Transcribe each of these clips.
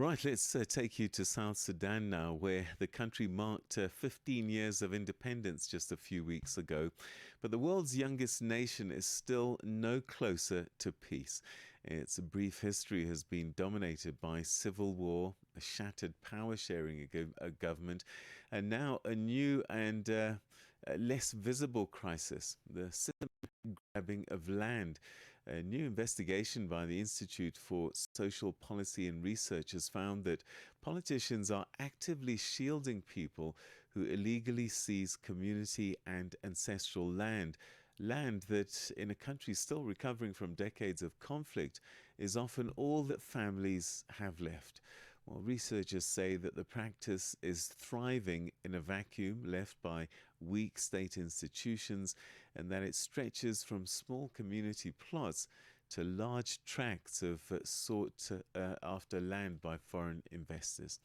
Right, let's take you to South Sudan now, where the country marked 15 years of independence just a few weeks ago. But the world's youngest nation is still no closer to peace. Its brief history has been dominated by civil war, a shattered power sharing government, and now a new and less visible crisis, the grabbing of land. A new investigation by the Institute for Social Policy and Research has found that politicians are actively shielding people who illegally seize community and ancestral land. Land that, in a country still recovering from decades of conflict, is often all that families have left. Well, researchers say that the practice is thriving in a vacuum left by weak state institutions, and that it stretches from small community plots to large tracts of sought after land by foreign investors.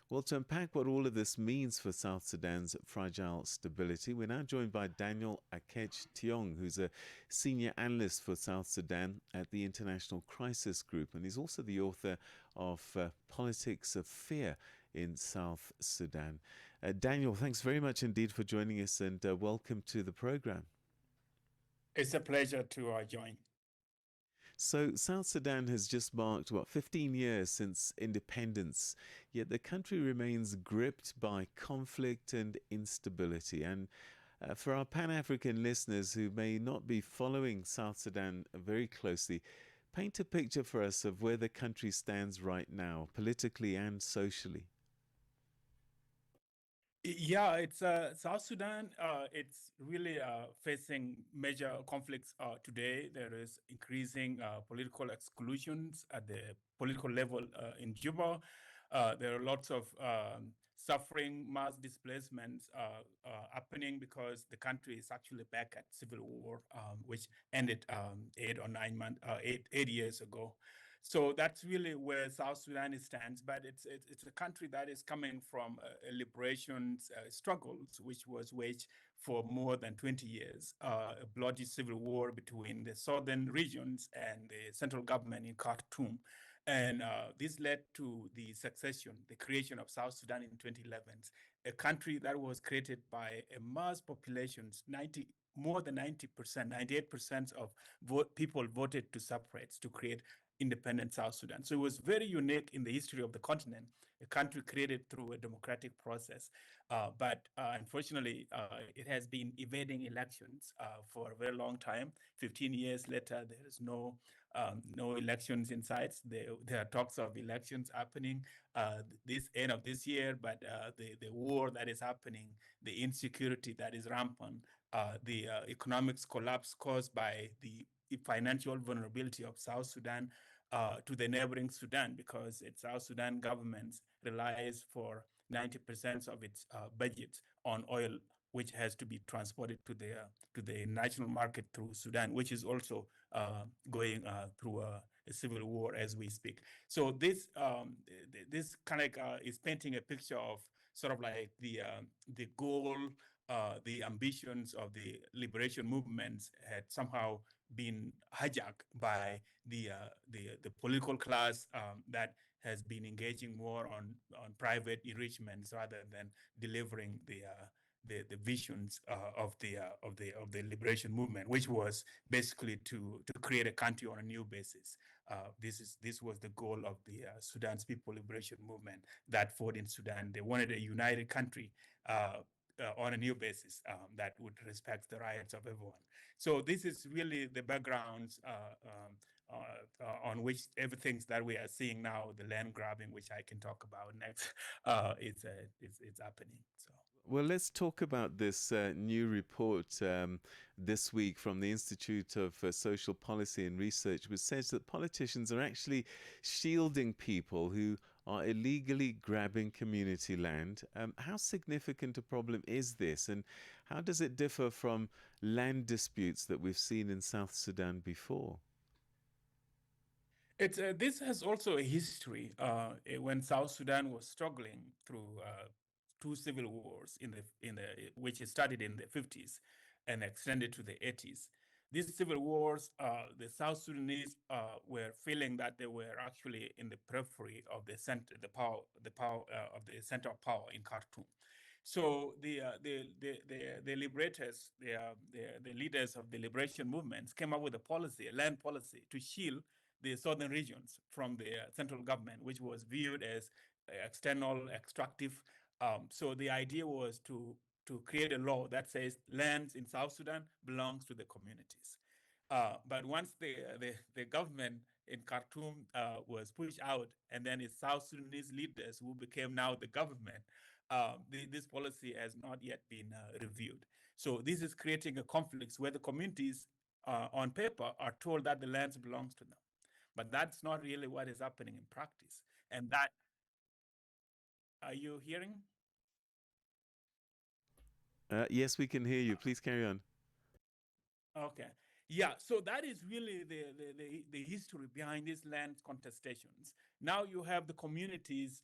Well, to unpack what all of this means for South Sudan's fragile stability, we're now joined by Daniel Akech Thiong, who's a senior analyst for South Sudan at the International Crisis Group, and he's also the author of Politics of Fear in South Sudan. Daniel, thanks very much indeed for joining us, and welcome to the program. It's a pleasure to join. So, South Sudan has just marked, 15 years since independence, yet the country remains gripped by conflict and instability. And for our Pan African listeners who may not be following South Sudan very closely, paint a picture for us of where the country stands right now, politically and socially. Yeah, it's South Sudan. It's really facing major conflicts today. There is increasing political exclusions at the political level in Juba. There are lots of suffering, mass displacements happening because the country is actually back at civil war, which ended 8 years ago. So that's really where South Sudan stands, but it's a country that is coming from liberation struggles, which was waged for more than 20 years, a bloody civil war between the southern regions and the central government in Khartoum. And this led to the succession, the creation of South Sudan in 2011, a country that was created by a mass population, more than 90%, 98% of people voted to separate, to create independent South Sudan. So it was very unique in the history of the continent, a country created through a democratic process. But unfortunately, it has been evading elections for a very long time. 15 years later, there is no elections in sight. There are talks of elections happening this end of this year, but the war that is happening, the insecurity that is rampant, the economic collapse caused by the financial vulnerability of South Sudan to the neighboring Sudan, because its South Sudan government relies for 90% of its budget on oil, which has to be transported to the national market through Sudan, which is also going through a civil war as we speak. So this kind of is painting a picture of sort of like the goal, the ambitions of the liberation movements had somehow been hijacked by the political class that has been engaging more on private enrichments rather than delivering the visions of the liberation movement, which was basically to create a country on a new basis. This was the goal of the Sudan's People Liberation Movement that fought in Sudan. They wanted a united country on a new basis that would respect the rights of everyone. So this is really the backgrounds on which everything that we are seeing now, the land grabbing, which I can talk about next, it's happening. So. Well, let's talk about this new report this week from the Institute of Social Policy and Research, which says that politicians are actually shielding people who are illegally grabbing community land. How significant a problem is this, and how does it differ from land disputes that we've seen in South Sudan before? This has also a history. When South Sudan was struggling through two civil wars which started in the 50s and extended to the 80s. these civil wars, the South Sudanese were feeling that they were actually in the periphery of the center, the power of the center of power in Khartoum. So the liberators, the leaders of the liberation movements came up with a policy, a land policy, to shield the southern regions from the central government, which was viewed as external, extractive. So the idea was to create a law that says lands in South Sudan belongs to the communities. But once the government in Khartoum was pushed out, and then it's South Sudanese leaders who became now the government, this policy has not yet been reviewed. So this is creating a conflict where the communities on paper are told that the lands belongs to them. But that's not really what is happening in practice. And that, are you hearing? Yes, we can hear you. Please carry on. Okay. Yeah, so that is really the history behind these land contestations. Now you have the communities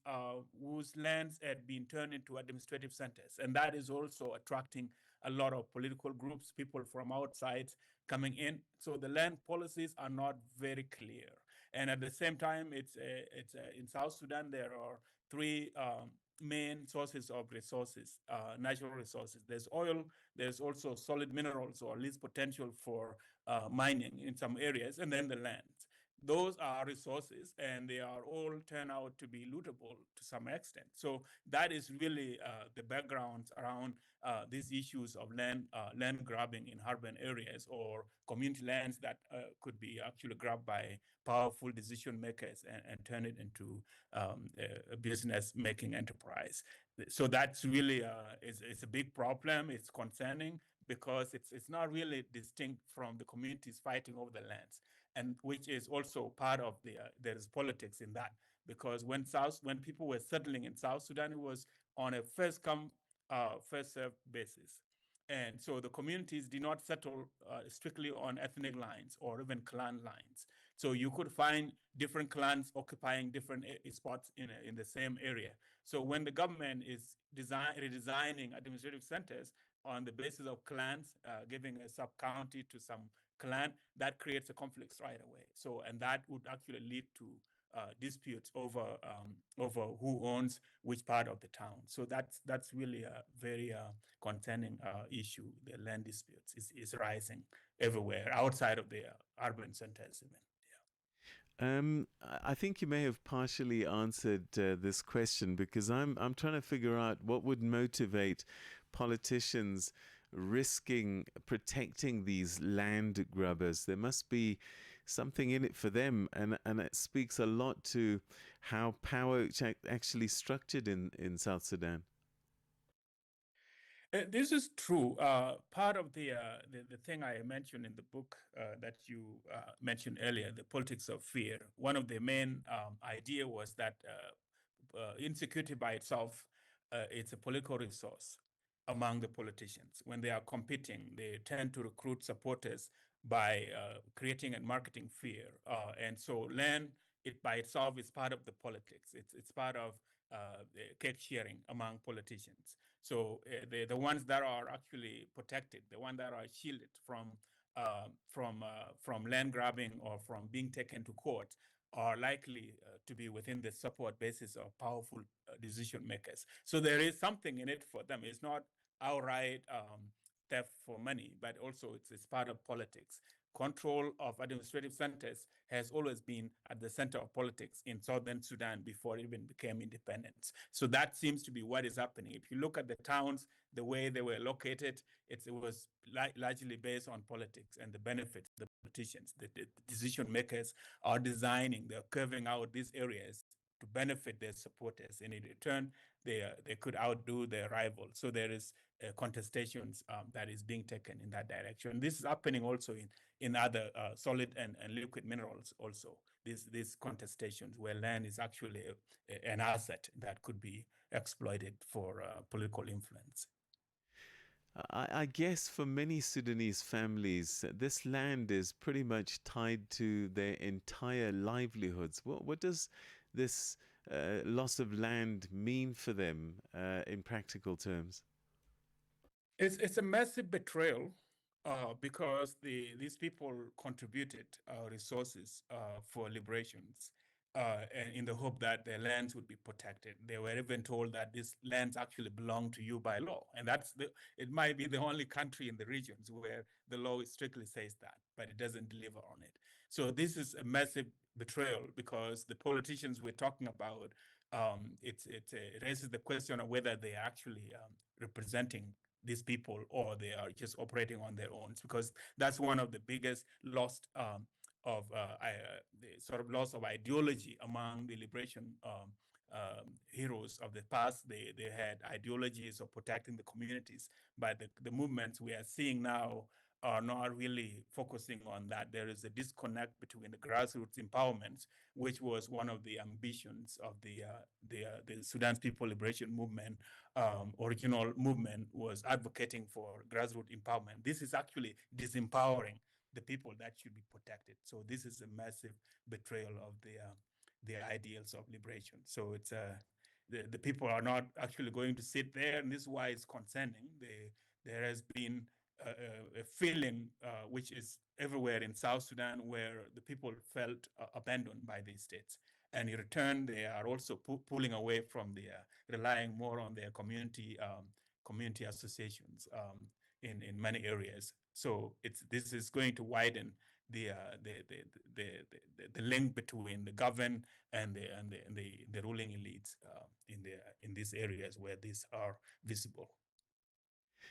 whose lands had been turned into administrative centers, and that is also attracting a lot of political groups, people from outside coming in. So the land policies are not very clear. And at the same time, it's in South Sudan, there are three main sources of resources, natural resources. There's oil, there's also solid minerals, or at least potential for mining in some areas, and then the land. Those are resources, and they are all turn out to be lootable to some extent. So that is really the background around these issues of land grabbing in urban areas, or community lands that could be actually grabbed by powerful decision makers and turn it into a business making enterprise. So that's really is a big problem. It's concerning because it's not really distinct from the communities fighting over the lands, and which is also part of there is politics in that, because when people were settling in South Sudan, it was on a first come first served basis. And so the communities did not settle strictly on ethnic lines or even clan lines. So you could find different clans occupying different spots in the same area. So when the government is redesigning administrative centers on the basis of clans, giving a sub-county to some clan, that creates a conflict right away. So, and that would actually lead to disputes over who owns which part of the town. So that's really a very concerning issue. The land disputes is rising everywhere outside of the urban centers even. I think you may have partially answered this question, because I'm trying to figure out what would motivate politicians risking protecting these land grubbers. There must be something in it for them, and it speaks a lot to how power actually structured in South Sudan. This is true. Part of the thing I mentioned in the book that you mentioned earlier, the politics of fear. One of the main idea was that insecurity by itself, it's a political resource among the politicians. When they are competing, they tend to recruit supporters by creating and marketing fear. And so land, it by itself is part of the politics. It's part of cake sharing among politicians. So the ones that are actually protected, the ones that are shielded from land grabbing or from being taken to court, are likely to be within the support basis of powerful decision makers. So there is something in it for them. It's not outright theft for money, but also it's part of politics. Control of administrative centers has always been at the center of politics in Southern Sudan before it even became independent. So that seems to be what is happening. If you look at the towns, the way they were located, it was largely based on politics and the benefits. The politicians, the decision makers are designing, they're curving out these areas to benefit their supporters. And in return, they could outdo their rivals. So there is contestations that is being taken in that direction. This is happening also in other solid and liquid minerals also. These contestations where land is actually an asset that could be exploited for political influence. I guess for many Sudanese families, this land is pretty much tied to their entire livelihoods. What does this loss of land mean for them in practical terms? It's a massive betrayal Because these people contributed resources for liberations and in the hope that their lands would be protected. They were even told that these lands actually belong to you by law. And it might be the only country in the regions where the law strictly says that, but it doesn't deliver on it. So this is a massive betrayal because the politicians we're talking about, it raises the question of whether they are actually representing these people or they are just operating on their own, because that's one of the biggest lost of the sort of loss of ideology among the liberation heroes of the past. They had ideologies of protecting the communities, but the movements we are seeing now are not really focusing on that. There is a disconnect between the grassroots empowerment, which was one of the ambitions of the Sudan's People Liberation Movement. Original movement was advocating for grassroots empowerment. This is actually disempowering the people that should be protected. So this is a massive betrayal of the ideals of liberation. So it's the people are not actually going to sit there, and this is why it's concerning. There has been a feeling which is everywhere in South Sudan where the people felt abandoned by these states. And in return, they are also pulling away from relying more on their community associations in many areas. So this is going to widen the link between the governed and the ruling elites in these areas where these are visible.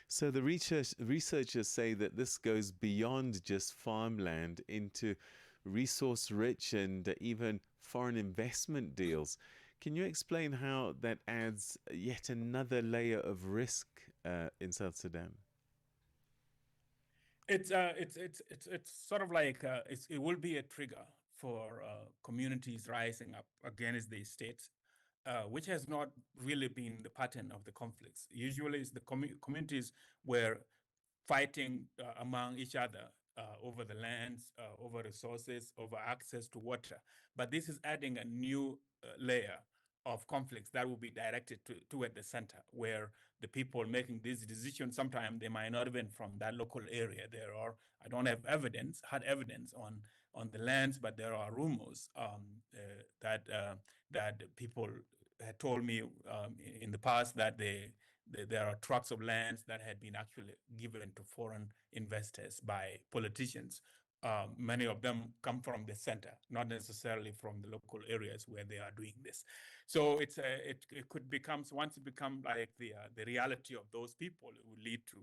So the researchers say that this goes beyond just farmland into resource-rich and even foreign investment deals. Can you explain how that adds yet another layer of risk in South Sudan? It's sort of like it will be a trigger for communities rising up against the state, which has not really been the pattern of the conflicts. Usually, it's the communities were fighting among each other over the lands, over resources, over access to water. But this is adding a new layer of conflicts that will be directed toward the center, where the people making these decisions, sometimes they might not even from that local area. There are, I don't have hard evidence on the lands, but there are rumors that people had told me in the past that there are tracts of lands that had been actually given to foreign investors by politicians. Many of them come from the center, not necessarily from the local areas where they are doing this. So it could become, once it becomes like the reality of those people, it would lead to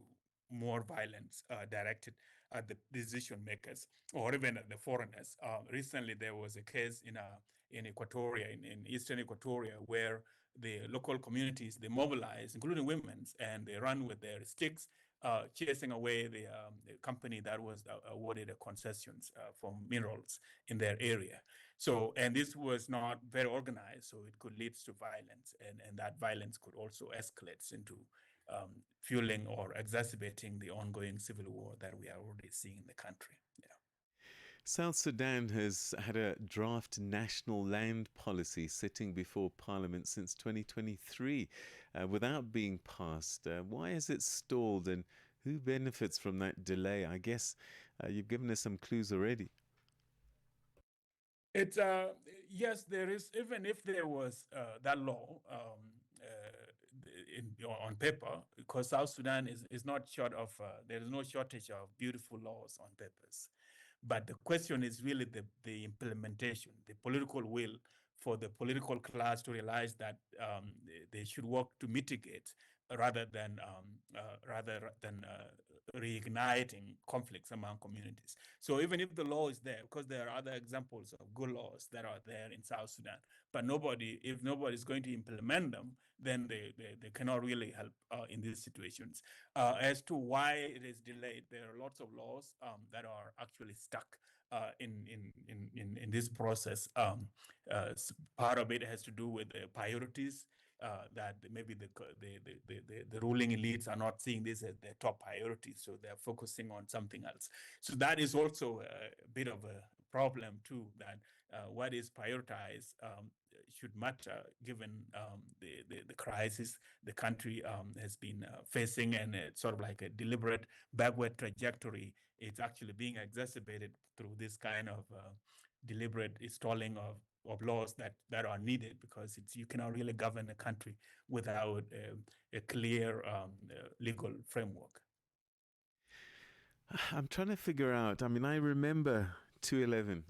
more violence directed at the decision makers or even at the foreigners. Recently, there was a case in Equatoria, in eastern Equatoria, where the local communities, they mobilize, including women's, and they run with their sticks, chasing away the company that was awarded a concessions for minerals in their area. So, and this was not very organized, so it could lead to violence, and that violence could also escalate into fueling or exacerbating the ongoing civil war that we are already seeing in the country. Yeah. South Sudan has had a draft national land policy sitting before Parliament since 2023 without being passed. Why has it stalled and who benefits from that delay? I guess you've given us some clues already. It's yes, there is. Even if there was that law on paper, because South Sudan is not short of there is no shortage of beautiful laws on papers, but the question is really the implementation, the political will for the political class to realize that they should work to mitigate rather than reigniting conflicts among communities. So even if the law is there, because there are other examples of good laws that are there in South Sudan, but if nobody is going to implement them, then they cannot really help in these situations. As to why it is delayed, there are lots of laws that are actually stuck in this process. Part of it has to do with the priorities that maybe the ruling elites are not seeing this as their top priority, so they're focusing on something else. So that is also a bit of a problem too, that what is prioritized should matter given the crisis the country has been facing, and it's sort of like a deliberate backward trajectory. It's actually being exacerbated through this kind of deliberate installing of laws that are needed, because you cannot really govern a country without a clear legal framework. I'm trying to figure out. I mean, I remember 2/11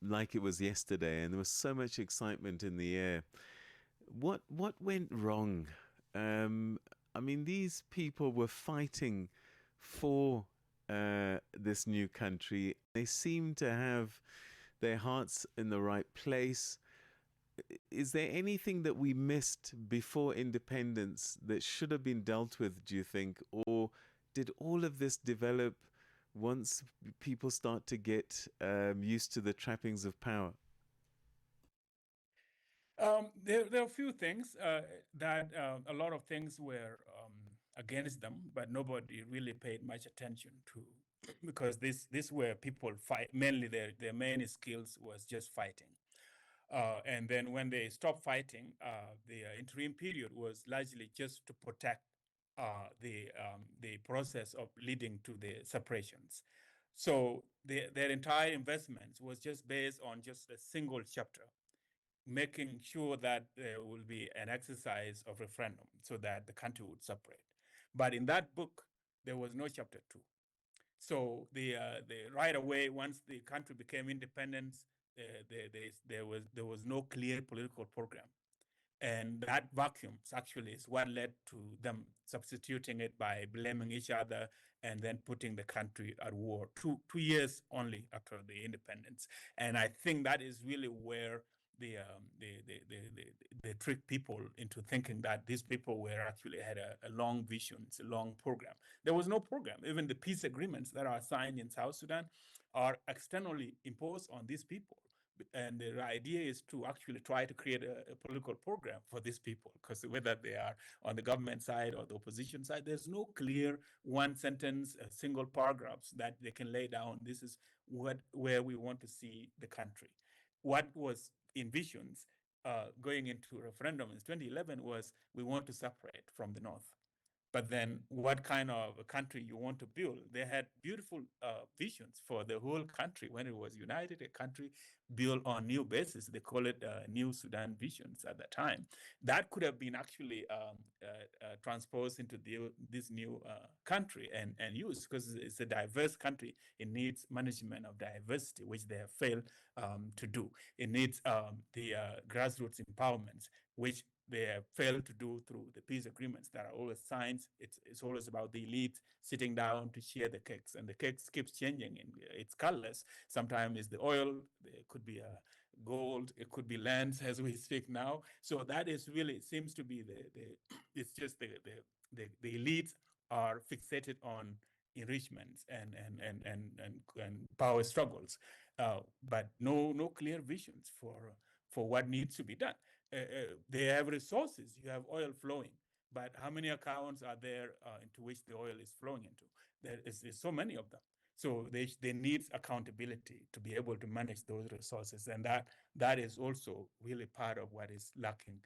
like it was yesterday, and there was so much excitement in the air. What went wrong? I mean, these people were fighting for this new country. They seem to have their hearts in the right place. Is there anything that we missed before independence that should have been dealt with, do you think? Or did all of this develop once people start to get used to the trappings of power? There are a few things that a lot of things were against them, but nobody really paid much attention to, because this where people fight. Mainly their main skills was just fighting. And then when they stopped fighting, the interim period was largely just to protect the process of leading to the separations. So their entire investments was just based on just a single chapter, making sure that there will be an exercise of referendum so that the country would separate. But in that book, there was no chapter 2. So the right away, once the country became independent, there was no clear political program, and that vacuum actually is what led to them substituting it by blaming each other and then putting the country at war 2 years only after the independence. And I think that is really where they trick people into thinking that these people were actually had a long vision, it's a long program. There was no program. Even the peace agreements that are signed in South Sudan are externally imposed on these people. And the idea is to actually try to create a political program for these people, because whether they are on the government side or the opposition side, there's no clear one sentence, single paragraphs that they can lay down. This is where we want to see the country. What was envisioned going into referendum in 2011 was we want to separate from the North. But then what kind of a country you want to build? They had beautiful visions for the whole country when it was united, a country built on new basis. They call it New Sudan visions at that time. That could have been actually transposed into this new country and used, because it's a diverse country. It needs management of diversity, which they have failed to do. It needs the grassroots empowerment, which they have failed to do through the peace agreements that are always signed. It's always about the elite sitting down to share the cakes, and the cakes keeps changing in its colors. Sometimes it's the oil, it could be gold, it could be lands as we speak now. So that is really, it seems to be it's just the elites are fixated on enrichments and power struggles, but no clear visions for what needs to be done. They have resources. You have oil flowing, but how many accounts are there into which the oil is flowing into? There's so many of them. So they need accountability to be able to manage those resources, and that is also really part of what is lacking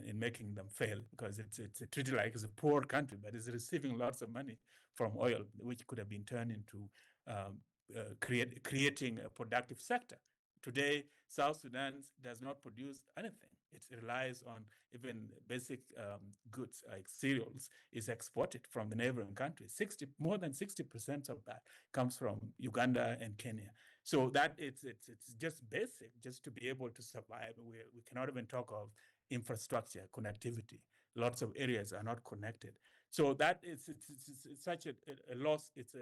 in making them fail, because it's treated like it's a poor country, but it's receiving lots of money from oil, which could have been turned into creating a productive sector. Today, South Sudan does not produce anything. It relies on even basic goods like cereals is exported from the neighboring countries. More than 60% of that comes from Uganda and Kenya. So that it's just basic, just to be able to survive. We cannot even talk of infrastructure, connectivity. Lots of areas are not connected. So that it's such a loss. It's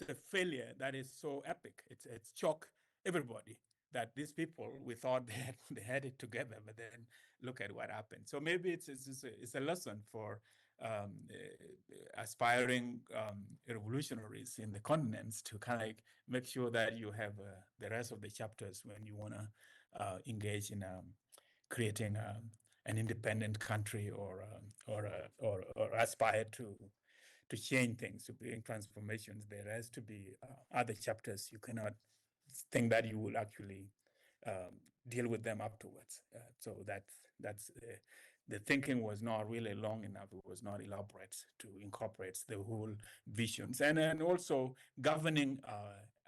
a failure that is so epic. It's shock everybody that these people, we thought they had it together, but then look at what happened. So maybe it's a lesson for aspiring revolutionaries in the continents to kind of like make sure that you have the rest of the chapters when you want to engage in creating an independent country or aspire to change things, to bring transformations. There has to be other chapters. You cannot think that you will actually deal with them afterwards. So that's the thinking was not really long enough. It was not elaborate to incorporate the whole visions, and also governing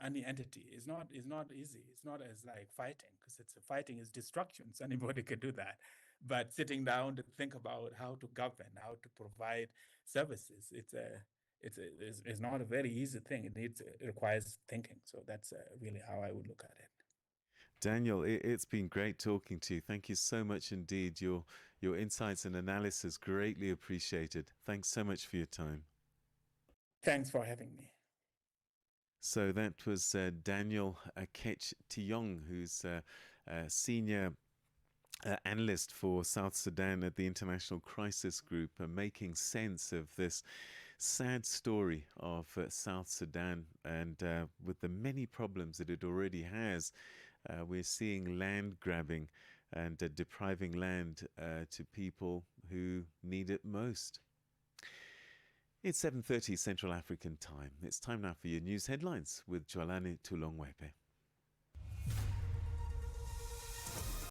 any entity is not easy. It's not as like fighting, because fighting is destructions. Anybody can do that, but sitting down to think about how to govern, how to provide services, it's not a very easy thing. It requires thinking. So that's really how I would look at it. Daniel, it's been great talking to you. Thank you so much indeed. Your insights and analysis greatly appreciated. Thanks so much for your time. Thanks for having me. So that was Daniel Akech Thiong, who's a senior analyst for South Sudan at the International Crisis Group, making sense of this sad story of South Sudan and with the many problems that it already has. We're seeing land grabbing and depriving land to people who need it most. It's 7:30 Central African Time. It's time now for your news headlines with Jwalani Tulongwepe.